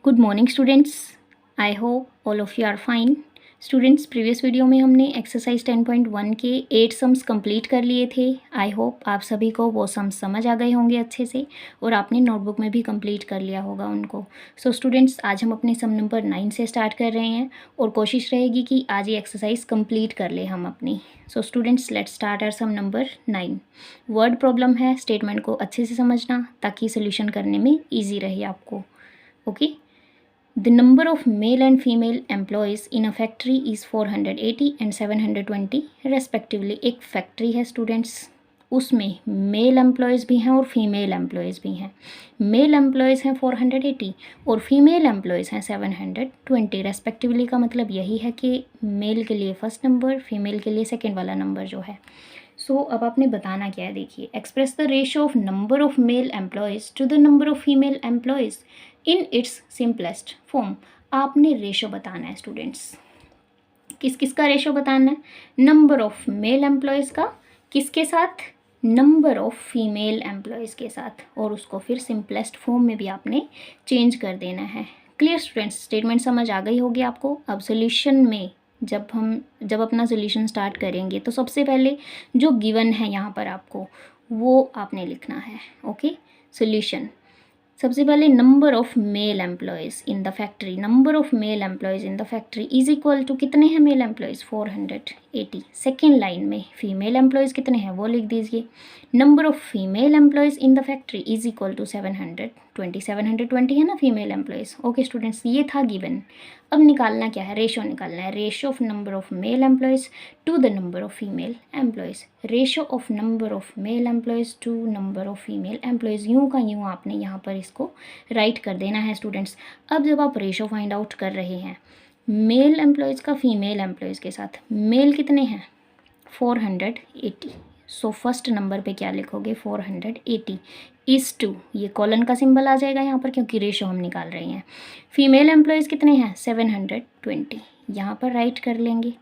Good morning students, I hope all of you are fine. Students, previous video में हमने exercise 10.1 के 8 sums complete कर लिए थे। आई होप आप सभी को वो सम्स समझ आ गए होंगे अच्छे से और आपने नोटबुक में भी कंप्लीट कर लिया होगा उनको। सो स्टूडेंट्स, आज हम अपने सम नंबर 9 से स्टार्ट कर रहे हैं और कोशिश रहेगी कि आज ये एक्सरसाइज कंप्लीट कर ले हम अपनी। So students, let's start our sum number 9। Word problem है, स्टेटमेंट को अच्छे से समझना ताकि सोल्यूशन करने में ईजी रहे आपको। Okay. The number of male and female employees in a factory is 480 and 720 respectively। एक फैक्ट्री है स्टूडेंट्स, उसमें मेल एम्प्लॉयज़ भी हैं और फीमेल एम्प्लॉयज़ भी हैं। मेल एम्प्लॉयज़ हैं 480 और फीमेल एम्प्लॉयज़ हैं 720 रेस्पेक्टिवली। का मतलब यही है कि मेल के लिए फर्स्ट नंबर, फीमेल के लिए सेकेंड वाला नंबर जो है। सो अब आपने बताना क्या है, देखिए, express the ratio of number of male employees to the number of female employees in its simplest form. आपने रेशो बताना है स्टूडेंट्स। किस किस का रेशो बताना है? नंबर ऑफ मेल एम्प्लॉयज़ का किसके साथ? नंबर ऑफ फीमेल एम्प्लॉयज़ के साथ, और उसको फिर सिंपलेस्ट फॉर्म में भी आपने चेंज कर देना है। क्लियर स्टूडेंट्स, स्टेटमेंट समझ आ गई होगी आपको। अब सोल्यूशन में जब अपना सोल्यूशन स्टार्ट करेंगे तो सबसे पहले जो गिवन है यहाँ पर आपको वो आपने लिखना है। Okay, solution. सबसे पहले number of male employees in the factory, number of male employees in the factory is equal to कितने हैं मेल एम्प्लॉयज़? 480। सेकेंड लाइन में फीमेल एम्प्लॉयज़ कितने हैं वो लिख दीजिए। Number of female employees in the factory is equal to 720। 720 है ना फीमेल एम्प्लॉयज़। ओके स्टूडेंट्स, ये था गिवन। अब निकालना क्या है? रेशो निकालना है। Ratio of number of male employees to the number of female employees. Ratio of number of male employees to number of female employees. यूँ का यूँ आपने यहाँ पर इसको राइट कर देना है स्टूडेंट्स। अब जब आप रेशो फाइंड आउट कर रहे हैं मेल एम्प्लॉयज़ का फीमेल एम्प्लॉयज़ के साथ, मेल कितने हैं? 480। सो फर्स्ट नंबर पे क्या लिखोगे? 480 इज़ टू, ये कॉलन का सिंबल आ जाएगा यहाँ पर क्योंकि रेशो हम निकाल रहे हैं। फीमेल एम्प्लॉयज़ कितने हैं? 720। यहाँ पर राइट कर लेंगे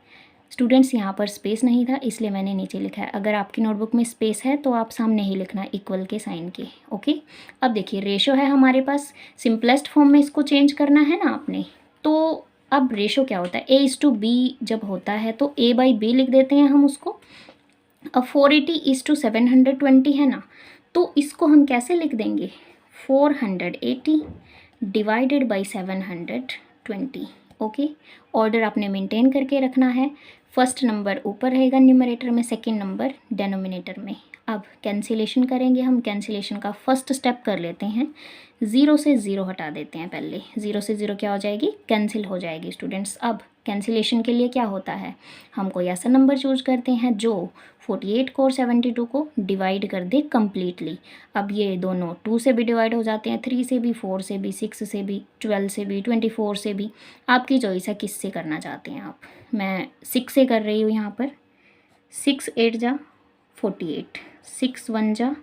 स्टूडेंट्स। यहाँ पर स्पेस नहीं था इसलिए मैंने नीचे लिखा है। अगर आपकी नोटबुक में स्पेस है तो आप सामने ही लिखना इक्वल के साइन के। ओके, अब देखिए रेशो है हमारे पास, सिंपलेस्ट फॉर्म में इसको चेंज करना है ना आपने। तो अब रेशो क्या होता है? ए इज़ टू बी जब होता है तो ए बाई बी लिख देते हैं हम उसको। अब 480 इज़ टू 720 है ना, तो इसको हम कैसे लिख देंगे? 480 डिवाइडेड बाई 720। ओके, ऑर्डर आपने मेंटेन करके रखना है। फर्स्ट नंबर ऊपर रहेगा न्यूमरेटर में, सेकंड नंबर डेनोमिनेटर में। अब कैंसिलेशन करेंगे हम। कैंसिलेशन का फर्स्ट स्टेप कर लेते हैं। 0 से 0 हटा देते हैं पहले। 0 से 0 क्या हो जाएगी? कैंसिल हो जाएगी स्टूडेंट्स। अब कैंसिलेशन के लिए क्या होता है? हम कोई ऐसा नंबर चूज करते हैं जो 48 को और 72 को डिवाइड कर दे कम्प्लीटली। अब ये दोनों 2 से भी डिवाइड हो जाते हैं, 3 से भी, 4 से भी, 6 से भी, 12 से भी, 24 से भी। आपकी चॉइस है किससे करना चाहते हैं आप। मैं 6 से कर रही हूँ यहाँ पर। 6 8 जा 48, 6 1 जा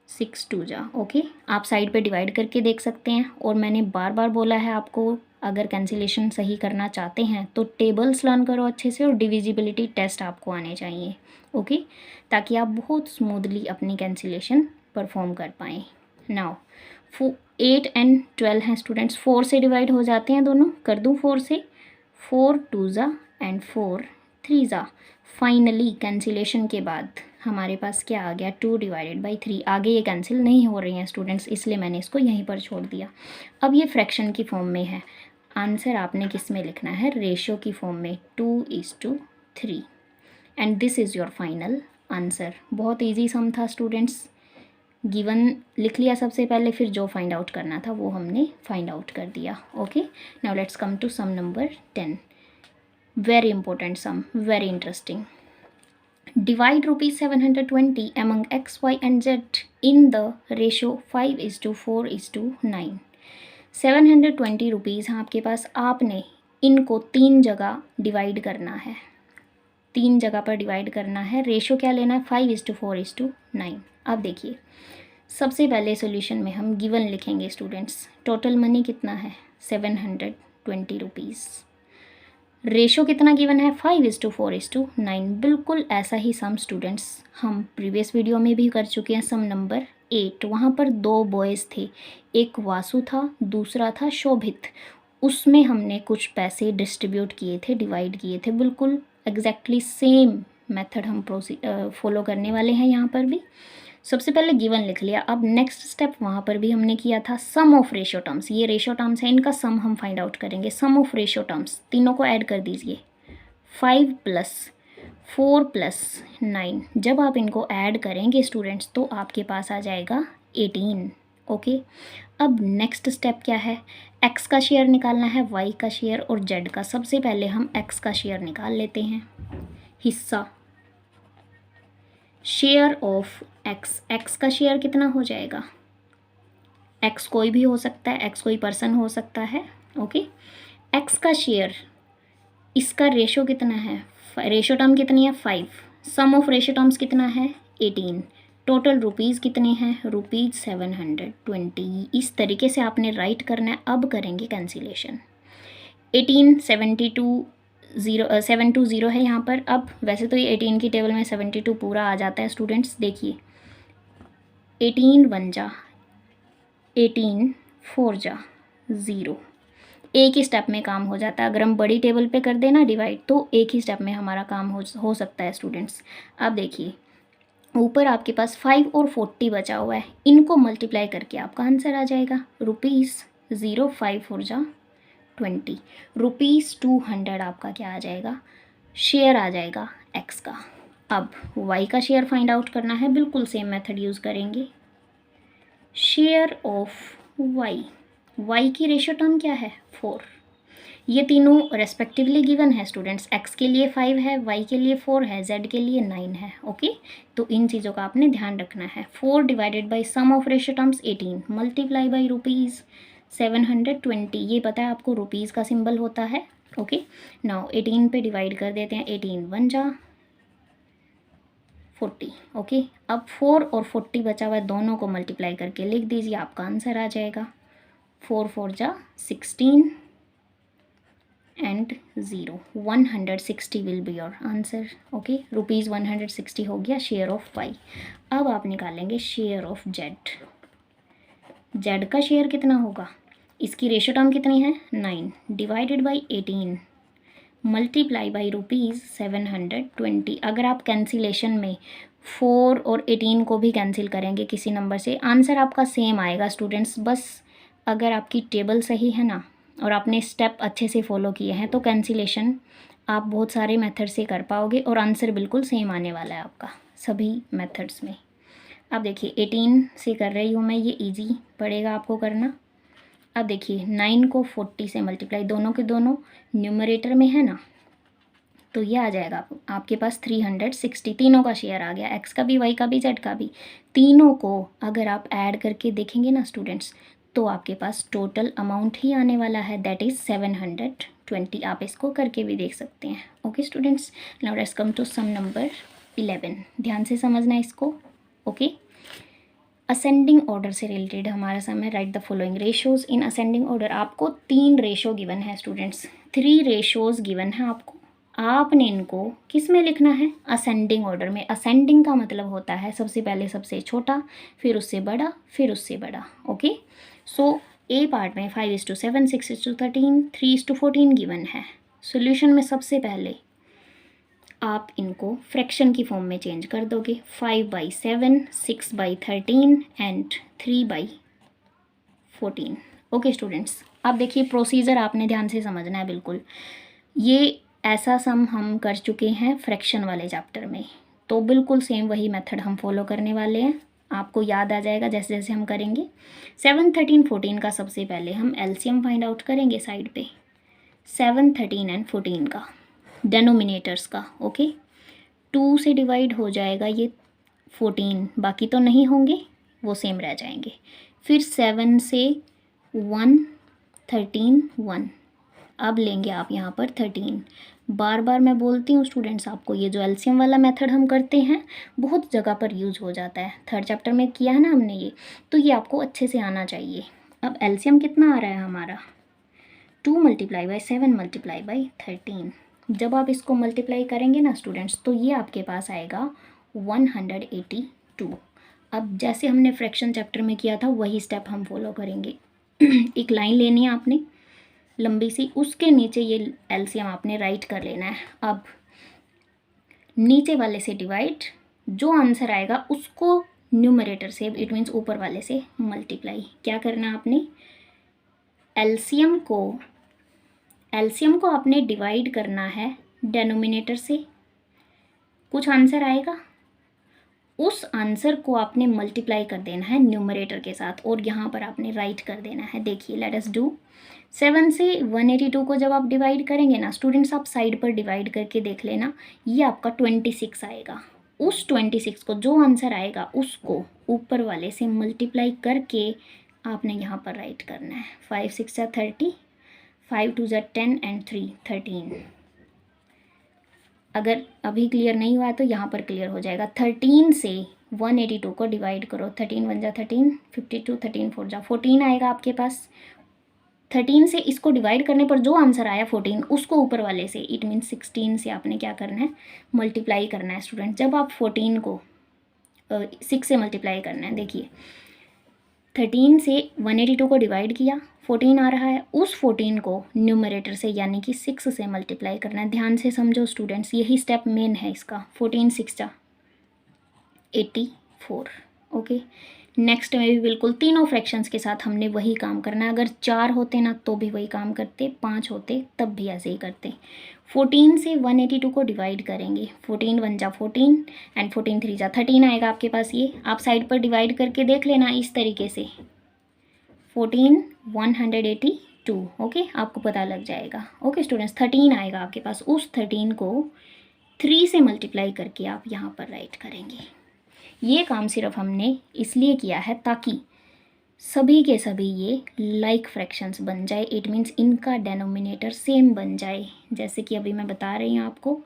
6 2 जा। ओके, आप साइड पे डिवाइड करके देख सकते हैं। और मैंने बार बार बोला है आपको, अगर कैंसिलेशन सही करना चाहते हैं तो टेबल्स लर्न करो अच्छे से और डिविजिबिलिटी टेस्ट आपको आने चाहिए। ओके, ताकि आप बहुत स्मूथली अपनी कैंसिलेशन परफॉर्म कर पाएँ। नाउ 8 एंड 12 हैं स्टूडेंट्स, 4 से डिवाइड हो जाते हैं दोनों। कर दूँ 4 से? 4 2 जा एंड 4 3 जा। फाइनली कैंसिलेशन के बाद हमारे पास क्या आ गया? 2 डिवाइडेड बाई 3। आगे ये कैंसिल नहीं हो रही हैं स्टूडेंट्स, इसलिए मैंने इसको यहीं पर छोड़ दिया। अब ये फ्रैक्शन की फॉर्म में है। आंसर आपने किस में लिखना है? रेशियो की फॉर्म में, 2:3। And this is your final answer. बहुत ईजी सम था स्टूडेंट्स। गिवन लिख लिया सबसे पहले, फिर जो फाइंड आउट करना था वो हमने फाइंड आउट कर दिया। Okay, now let's come to sum number 10। Very important sum, very interesting. Divide rupees 720 among x, y and z in the ratio 5:4:9। 720 rupees हैं आपके पास, आपने इनको 3 जगह डिवाइड करना है। 3 जगह पर डिवाइड करना है। रेशो क्या लेना है? 5:4:9। अब देखिए, सबसे पहले सॉल्यूशन में हम गिवन लिखेंगे स्टूडेंट्स। टोटल मनी कितना है? 720 रुपीज़। रेशो कितना गिवन है? 5:4:9। बिल्कुल ऐसा ही सम स्टूडेंट्स हम प्रीवियस वीडियो में भी कर चुके हैं, सम नंबर 8, वहाँ पर 2 बॉयज़ थे, एक वासु था, दूसरा था शोभित। उसमें हमने कुछ पैसे डिस्ट्रीब्यूट किए थे, डिवाइड किए थे। बिल्कुल एग्जैक्टली सेम मेथड हम फॉलो करने वाले हैं यहाँ पर भी। सबसे पहले गिवन लिख लिया। अब नेक्स्ट स्टेप वहाँ पर भी हमने किया था सम ऑफ रेशो टर्म्स। ये रेशो टर्म्स हैं, इनका सम हम फाइंड आउट करेंगे। सम ऑफ रेशो टर्म्स, तीनों को ऐड कर दीजिए। 5 + 4 + 9। जब आप इनको ऐड करेंगे स्टूडेंट्स तो आपके पास आ जाएगा 18। ओके, अब नेक्स्ट स्टेप क्या है? एक्स का शेयर निकालना है, वाई का शेयर और जेड का। सबसे पहले हम एक्स का शेयर निकाल लेते हैं। हिस्सा, शेयर ऑफ एक्स। एक्स का शेयर कितना हो जाएगा? एक्स कोई भी हो सकता है, एक्स कोई पर्सन हो सकता है। ओके, एक्स का शेयर, इसका रेशो कितना है? रेशो टर्म कितनी है? 5। सम ऑफ रेशो टर्म्स कितना है? 18। टोटल रुपीज़ कितने हैं? रुपीज़ 720। इस तरीके से आपने राइट करना है। अब करेंगे कैंसिलेशन। 18 72 720 है यहाँ पर। अब वैसे तो ये 18 की टेबल में 72 पूरा आ जाता है स्टूडेंट्स। देखिए 18 1 जा 18 4 जा 0। एक ही स्टेप में काम हो जाता है। अगर हम बड़ी टेबल पे कर देना डिवाइड तो एक ही स्टेप में हमारा काम हो सकता है स्टूडेंट्स। अब देखिए ऊपर आपके पास 5 और 40 बचा हुआ है, इनको मल्टीप्लाई करके आपका आंसर आ जाएगा रुपीज़ 0 5 4 जा 20। रुपीज़ 200 आपका क्या आ जाएगा? शेयर आ जाएगा एक्स का। अब वाई का शेयर फाइंड आउट करना है। बिल्कुल सेम मेथड यूज़ करेंगे। शेयर ऑफ वाई, वाई की रेशो टर्म क्या है? 4। ये तीनों रेस्पेक्टिवली गिवन है स्टूडेंट्स। एक्स के लिए 5 है, वाई के लिए 4 है, जेड के लिए 9 है। ओके, तो इन चीज़ों का आपने ध्यान रखना है। 4 divided by sum of ratio terms 18 multiply by rupees 720। ये पता है आपको रुपीज़ का सिंबल होता है। ओके, नाउ 18 पे डिवाइड कर देते हैं। 18 1 जा 40। ओके, अब 4 और 40 बचा हुआ है, दोनों को मल्टीप्लाई करके लिख दीजिए, आपका आंसर आ जाएगा 4 4 जा 16 and 0। 160 will be your answer. Okay, rupees 160 हो गया शेयर ऑफ वाई। अब आप निकालेंगे शेयर ऑफ जेड। जेड का शेयर कितना होगा? इसकी रेशो टर्म कितनी है? 9 divided by 18 multiply by rupees 720। अगर आप कैंसिलेशन में 4 और 18 को भी कैंसिल करेंगे किसी नंबर से, आंसर आपका सेम आएगा स्टूडेंट्स। बस अगर आपकी टेबल सही है ना और आपने स्टेप अच्छे से फॉलो किए हैं तो कैंसिलेशन आप बहुत सारे मेथड से कर पाओगे और आंसर बिल्कुल सेम आने वाला है आपका सभी मेथड्स में। अब देखिए 18 से कर रही हूँ मैं, ये इजी पड़ेगा आपको करना। अब देखिए 9 को 40 से मल्टीप्लाई, दोनों के दोनों न्यूमरेटर में है ना, तो ये आ जाएगा आपके पास 360। तीनों का शेयर आ गया, एक्स का भी, वाई का भी, जेड का भी। तीनों को अगर आप ऐड करके देखेंगे ना स्टूडेंट्स तो आपके पास टोटल अमाउंट ही आने वाला है, दैट इज़ 720। आप इसको करके भी देख सकते हैं। Okay students, now let's come to sum number 11। ध्यान से समझना इसको। ओके, असेंडिंग ऑर्डर से रिलेटेड हमारा सम है। Write the following ratios in ascending order. आपको 3 रेशो गिवन है स्टूडेंट्स, 3 रेशोज़ गिवन है आपको। आपने इनको किस में लिखना है? असेंडिंग ऑर्डर में। असेंडिंग का मतलब होता है सबसे पहले सबसे छोटा, फिर उससे बड़ा, फिर उससे बड़ा। ओके, सो ए पार्ट में 5:7, 6:13, 3:14 गिवन है। सॉल्यूशन में सबसे पहले आप इनको फ्रैक्शन की फॉर्म में चेंज कर दोगे। 5/7, 6/13 एंड 3/14। ओके स्टूडेंट्स, अब देखिए प्रोसीजर आपने ध्यान से समझना है बिल्कुल। ये ऐसा सम हम कर चुके हैं फ्रैक्शन वाले चैप्टर में, तो बिल्कुल सेम वही मेथड हम फॉलो करने वाले हैं। आपको याद आ जाएगा जैसे जैसे हम करेंगे। 7, 13, 14 का सबसे पहले हम एलसीएम फाइंड आउट करेंगे साइड पे। 7, 13 एंड 14 का डेनोमिनेटर्स का। ओके, 2 से डिवाइड हो जाएगा ये 14, बाकी तो नहीं होंगे, वो सेम रह जाएंगे। फिर 7 से 1, 13, 1। अब लेंगे आप यहाँ पर 13। बार बार मैं बोलती हूँ स्टूडेंट्स आपको, ये जो एलसीएम वाला मेथड हम करते हैं बहुत जगह पर यूज़ हो जाता है। 3rd चैप्टर में किया है ना हमने ये, तो ये आपको अच्छे से आना चाहिए। अब एलसीएम कितना आ रहा है हमारा? 2 मल्टीप्लाई बाई 7 मल्टीप्लाई बाई 13। जब आप इसको मल्टीप्लाई करेंगे ना स्टूडेंट्स तो ये आपके पास आएगा 182। अब जैसे हमने फ्रैक्शन चैप्टर में किया था वही स्टेप हम फॉलो करेंगे। एक लाइन लेनी है आपने लंबी सी, उसके नीचे ये एलसीएम आपने राइट कर लेना है। अब नीचे वाले से डिवाइड, जो आंसर आएगा उसको न्यूमरेटर से, इट मीन्स ऊपर वाले से मल्टीप्लाई। क्या करना है आपने, एलसीएम को आपने डिवाइड करना है डेनोमिनेटर से। कुछ आंसर आएगा, उस आंसर को आपने मल्टीप्लाई कर देना है न्यूमरेटर के साथ और यहाँ पर आपने राइट कर देना है। देखिए लेट अस डू। 7 से 182 को जब आप डिवाइड करेंगे ना स्टूडेंट्स, आप साइड पर डिवाइड करके देख लेना, ये आपका 26 आएगा। उस 26 को जो आंसर आएगा उसको ऊपर वाले से मल्टीप्लाई करके आपने यहाँ पर राइट करना है। 5 6 जा 30, 5 2 जा 10 एंड 3 13। अगर अभी क्लियर नहीं हुआ है तो यहाँ पर क्लियर हो जाएगा। 13 से 182 को डिवाइड करो, 13 1 जा 13, 52, 13 4 जा 14 आएगा आपके पास। 13 से इसको डिवाइड करने पर जो आंसर आया 14, उसको ऊपर वाले से, इट मीन्स 16 से आपने क्या करना है, मल्टीप्लाई करना है स्टूडेंट। जब आप 14 को 6 से मल्टीप्लाई करना है, देखिए 13 से 182 को डिवाइड किया, 14 आ रहा है, उस 14 को न्यूमरेटर से यानी कि 6 से मल्टीप्लाई करना है। ध्यान से समझो स्टूडेंट्स, यही स्टेप मेन है इसका। 14 6 जा 84। ओके, नेक्स्ट में भी बिल्कुल तीनों फ्रैक्शंस के साथ हमने वही काम करना है। अगर 4 होते ना तो भी वही काम करते, 5 होते तब भी ऐसे ही करते। 14 से 182 को डिवाइड करेंगे, 14 1 जा 14 एंड 14 3 जा 13 आएगा आपके पास। ये आप साइड पर डिवाइड करके देख लेना इस तरीके से, 14 182। ओके, आपको पता लग जाएगा। ओके स्टूडेंट्स, 13 आएगा आपके पास, उस 13 को 3 से मल्टीप्लाई करके आप यहाँ पर राइट करेंगे। ये काम सिर्फ हमने इसलिए किया है ताकि सभी के सभी ये लाइक फ्रैक्शंस बन जाए, इट मीन्स इनका डेनोमिनेटर सेम बन जाए। जैसे कि अभी मैं बता रही हूँ आपको,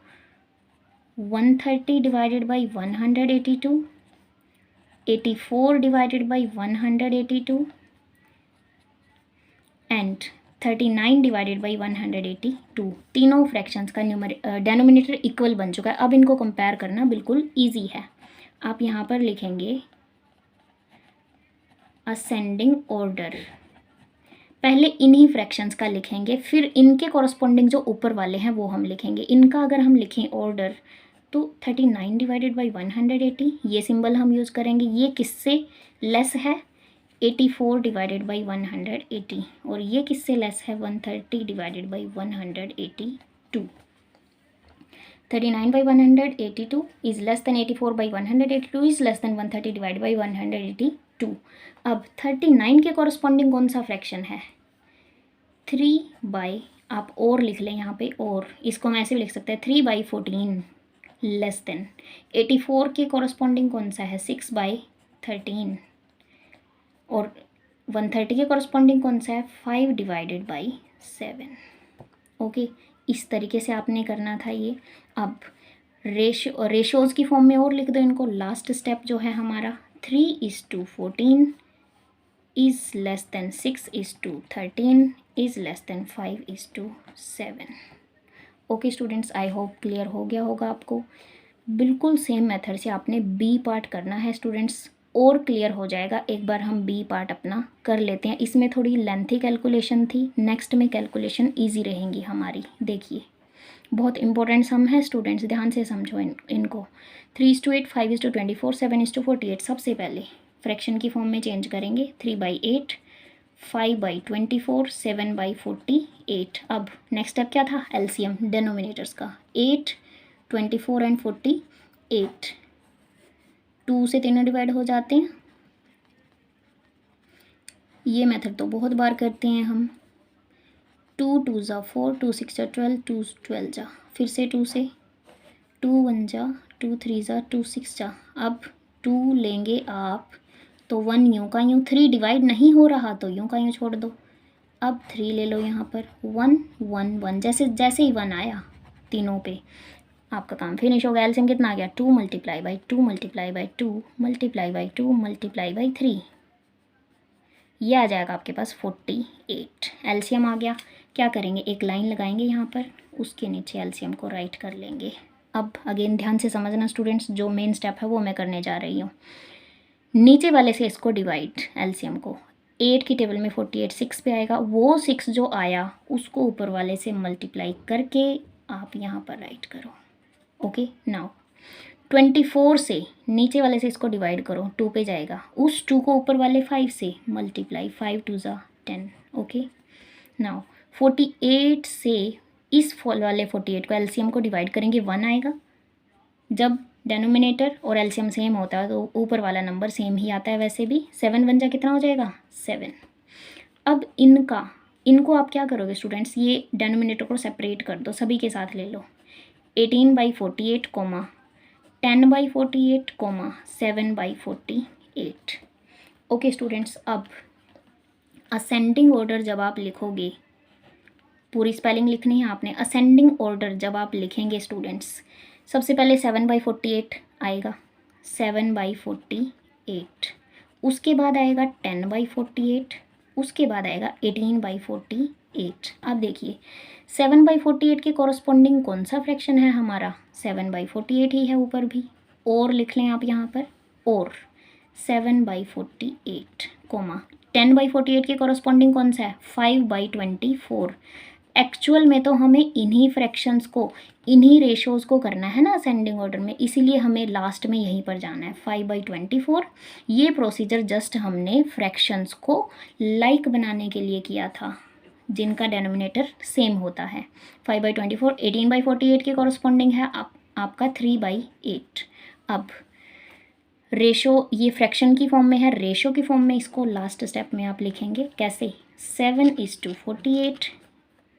130 divided by 182, 84 divided by 182 and 39 divided by 182। तीनों फ्रैक्शंस का डेनोमिनेटर इक्वल बन चुका है। अब इनको कंपेयर करना बिल्कुल ईजी है। आप यहाँ पर लिखेंगे असेंडिंग ऑर्डर, पहले इन्हीं फ्रैक्शंस का लिखेंगे, फिर इनके कॉरस्पॉन्डिंग जो ऊपर वाले हैं वो हम लिखेंगे। इनका अगर हम लिखें ऑर्डर तो 39 डिवाइडेड बाई 180, ये सिंबल हम यूज़ करेंगे। ये किससे लेस है, 84 डिवाइडेड बाई 180, और ये किससे लेस है, 130 divided by 182। 39 by 182 is less than 84 by 182 is less than 130 divided by 182। अब 39 के कॉरस्पॉन्डिंग कौन सा फ्रैक्शन है, 3 बाई, आप और लिख लें यहाँ पे, और इसको हम ऐसे भी लिख सकते हैं 3 बाई 14 लेस देन। 84 के कॉरस्पॉन्डिंग कौन सा है, 6 बाई 13, और 130 के कॉरस्पॉन्डिंग कौन सा है, 5 डिवाइडेड बाई 7। ओके, इस तरीके से आपने करना था ये। अब रेशोज़ की फॉर्म में और लिख दो इनको। लास्ट स्टेप जो है हमारा, 3:14 is less than 6:13 is less than 5:7। Okay students, I hope clear हो गया होगा आपको। बिल्कुल सेम मेथड से आपने बी पार्ट करना है स्टूडेंट्स, और क्लियर हो जाएगा। एक बार हम बी पार्ट अपना कर लेते हैं। इसमें थोड़ी लेंथी कैलकुलेशन थी, नेक्स्ट में कैलकुलेशन इजी रहेंगी हमारी। देखिए बहुत इंपॉर्टेंट सम है स्टूडेंट्स, ध्यान से समझो इनको। 3:8, 5:24, 7:48। सबसे पहले फ्रैक्शन की फॉर्म में चेंज करेंगे, 3/8, 5/24, 7/48। अब नेक्स्ट स्टेप क्या था, एलसीएम डेनोमिनेटर्स का, 8, 24 एंड 48। 2 से तीनों डिवाइड हो जाते हैं। ये मेथड तो बहुत बार करते हैं हम। 2 2 जा 4, 2 6 जा 12, 2 12 जा, फिर से 2 से, 2 1 जा, 2 3 जा, 2 6 जा। अब 2 लेंगे आप तो 1 यूँ का यूँ, 3 डिवाइड नहीं हो रहा तो यूँ का यूँ छोड़ दो। अब 3 ले लो यहाँ पर, 1 1 1, जैसे जैसे ही 1 आया तीनों पे आपका काम फिनिश हो गया। एलसीएम कितना आ गया, 2 multiply by 2 multiply by 2 multiply by 2 multiply by 3, ये आ जाएगा आपके पास 48। एलसीएम आ गया। क्या करेंगे, एक लाइन लगाएंगे यहाँ पर, उसके नीचे एलसीएम को राइट कर लेंगे। अब अगेन ध्यान से समझना स्टूडेंट्स, जो मेन स्टेप है वो मैं करने जा रही हूँ। नीचे वाले से इसको डिवाइड, एलसीएम को 8 की टेबल में 48 6 पे आएगा, वो 6 जो आया उसको ऊपर वाले से मल्टीप्लाई करके आप यहाँ पर राइट करो। ओके, नाउ 24 से नीचे वाले से इसको डिवाइड करो, 2 पे जाएगा, उस 2 को ऊपर वाले 5 से मल्टीप्लाई, 5 2 ज़ा 10। ओके, नाउ 48 से इस फॉल वाले 48 को एलसीएम को डिवाइड करेंगे, 1 आएगा। जब डेनोमिनेटर और एलसीएम सेम होता है तो ऊपर वाला नंबर सेम ही आता है वैसे भी। 7 1 जा कितना हो जाएगा, 7। अब इनको आप क्या करोगे स्टूडेंट्स, ये डेनोमिनेटर को सेपरेट कर दो, सभी के साथ ले लो। 18/48 कोमा 10/48 कोमा 7/48। ओके स्टूडेंट्स, अब असेंडिंग ऑर्डर जब आप लिखोगे, पूरी स्पेलिंग लिखनी है आपने। असेंडिंग ऑर्डर जब आप लिखेंगे स्टूडेंट्स, सबसे पहले 7/48 आएगा, 7/48, उसके बाद आएगा 10/48, उसके बाद आएगा 18/48। अब देखिए 7/48 के कॉरस्पॉन्डिंग कौन सा फ्रैक्शन है हमारा, 7/48 ही है, ऊपर भी और लिख लें आप यहाँ पर, और 7/48 कोमा 10/48 के कॉरस्पॉन्डिंग कौन सा है, 5/24। एक्चुअल में तो हमें इन्हीं फ्रैक्शंस को, इन्हीं रेशोज़ को करना है ना असेंडिंग ऑर्डर में, इसीलिए हमें लास्ट में यहीं पर जाना है 5/24। ये प्रोसीजर जस्ट हमने फ्रैक्शंस को लाइक बनाने के लिए किया था, जिनका डेनोमिनेटर सेम होता है। 5/24 18/48 के कॉरस्पॉन्डिंग है आपका 3/8। अब रेशो ये फ्रैक्शन की फॉर्म में है, रेशो की फॉर्म में इसको लास्ट स्टेप में आप लिखेंगे कैसे, 7:48।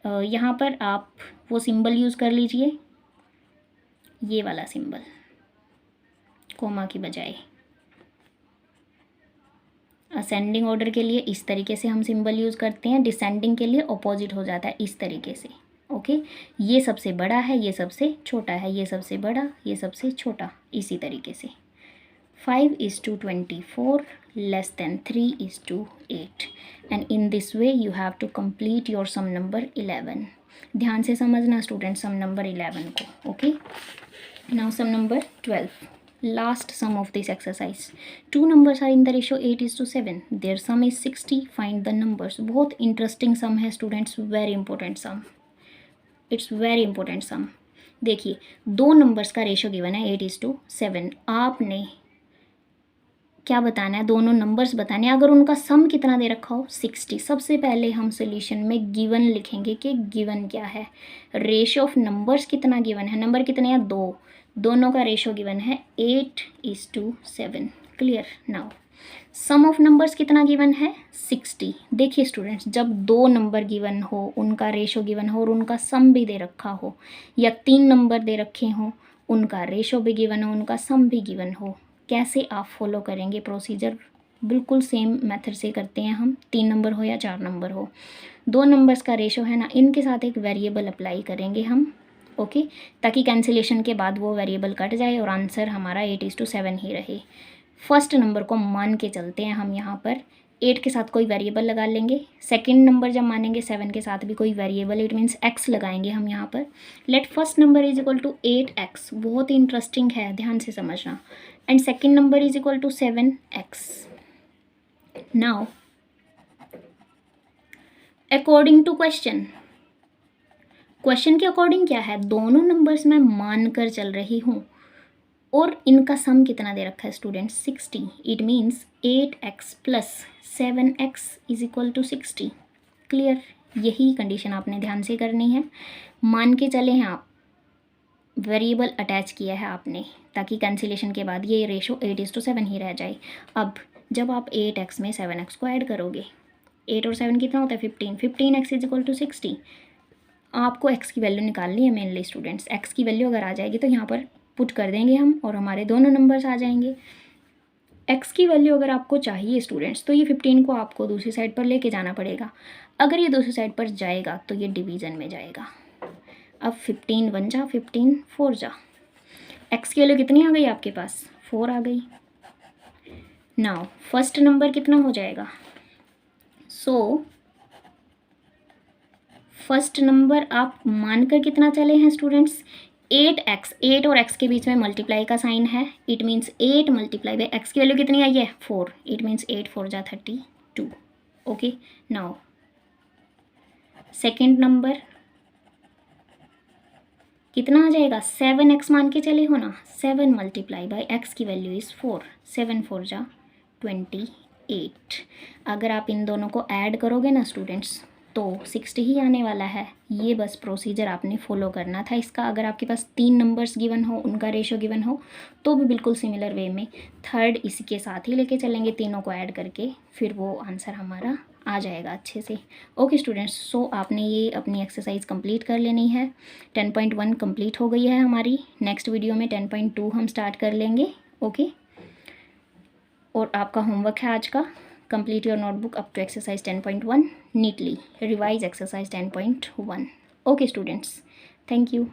यहाँ पर आप वो सिंबल यूज़ कर लीजिए, ये वाला सिंबल, कोमा की बजाय। असेंडिंग ऑर्डर के लिए इस तरीके से हम सिंबल यूज़ करते हैं, डिसेंडिंग के लिए ऑपोजिट हो जाता है इस तरीके से। ओके, ये सबसे बड़ा है, ये सबसे छोटा है, ये सबसे बड़ा, ये सबसे छोटा, इसी तरीके से। 5:24 less than 3:8 and in this way you have to complete your sum number 11। ध्यान से समझना स्टूडेंट सम नंबर 11 को। Okay, now sum number 12, last sum of this exercise। two numbers are in the ratio 8:7, their sum is 60, find the numbers। बहुत interesting sum है students, very important sum, it's very important sum. देखिए दो numbers का ratio given है 8:7, आपने क्या बताना है, दोनों नंबर्स बताने हैं। अगर उनका सम कितना दे रखा हो 60, सबसे पहले हम सोल्यूशन में गिवन लिखेंगे कि गिवन क्या है। रेशो ऑफ नंबर्स कितना गिवन है, नंबर कितने हैं, दो, दोनों का रेशो गिवन है 8:7। Clear. Now sum of numbers कितना गिवन है 60। देखिए स्टूडेंट्स, जब दो नंबर गिवन हो, उनका रेशो गिवन हो और उनका सम भी दे रखा हो, या तीन नंबर दे रखे हों, उनका रेशो भी गिवन हो, उनका सम भी गिवन हो, कैसे आप फॉलो करेंगे प्रोसीजर, बिल्कुल सेम मेथड से करते हैं हम, 3 नंबर हो या 4 नंबर हो। दो नंबर्स का रेशो है ना, इनके साथ एक वेरिएबल अप्लाई करेंगे हम। ओके, ताकि कैंसिलेशन के बाद वो वेरिएबल कट जाए और आंसर हमारा 8:7 ही रहे। फर्स्ट नंबर को मान के चलते हैं हम, यहाँ पर 8 के साथ कोई वेरिएबल लगा लेंगे। सेकंड नंबर जब मानेंगे 7 के साथ भी कोई वेरिएबल, इट मीन्स x लगाएंगे हम यहाँ पर। Let first number is equal to 8x, बहुत इंटरेस्टिंग है, ध्यान से समझना। And second number is equal to 7x। Now according to question, question के अकॉर्डिंग क्या है, दोनों नंबर्स मैं मान कर चल रही हूँ और इनका सम कितना दे रखा है student 60। It means 8x plus 7x is equal to 60। Clear, यही कंडीशन आपने ध्यान से करनी है। मान के चले हैं आप, वेरिएबल अटैच किया है आपने, ताकि कैंसिलेशन के बाद ये रेशो 8:7 ही रह जाए। अब जब आप 8x में 7x को ऐड करोगे, 8 और 7 कितना होता है 15, 15x इज इक्वल टू 60। आपको x की वैल्यू निकालनी है मेनली स्टूडेंट्स, x की वैल्यू अगर आ जाएगी तो यहाँ पर पुट कर देंगे हम और हमारे दोनों नंबर्स आ जाएंगे। x की वैल्यू अगर आपको चाहिए स्टूडेंट्स, तो ये 15 को आपको दूसरी साइड पर लेके जाना पड़ेगा। अगर ये दूसरी साइड पर जाएगा तो ये डिवीज़न में जाएगा। अब 15 1 जा, 15 4 जा, x की वैल्यू कितनी आ गई आपके पास, 4 आ गई। नाउ फर्स्ट नंबर कितना हो जाएगा, सो फर्स्ट नंबर आप मानकर कितना चले हैं स्टूडेंट्स 8x, 8 और x के बीच में मल्टीप्लाई का साइन है, it means 8 multiply by x की वैल्यू कितनी आई है 4, इट मीन्स 8 4 जा 32। ओके, नाउ सेकेंड नंबर कितना आ जाएगा 7x मान के चले हो ना, 7 मल्टीप्लाई बाई x की वैल्यू इज़ 4, 7 4 जा 28। अगर आप इन दोनों को ऐड करोगे ना स्टूडेंट्स तो 60 ही आने वाला है। ये बस प्रोसीजर आपने फॉलो करना था इसका। अगर आपके पास 3 नंबर्स गिवन हो, उनका रेशियो गिवन हो, तो भी बिल्कुल सिमिलर वे में थर्ड इसी के साथ ही लेके चलेंगे, तीनों को ऐड करके, फिर वो आंसर हमारा आ जाएगा अच्छे से। ओके स्टूडेंट्स, सो आपने ये अपनी एक्सरसाइज कंप्लीट कर लेनी है। 10.1 कंप्लीट हो गई है हमारी। नेक्स्ट वीडियो में 10.2 हम स्टार्ट कर लेंगे। ओके, और आपका होमवर्क है आज का, complete your notebook up to exercise 10.1 neatly, revise exercise 10.1। Okay students, thank you.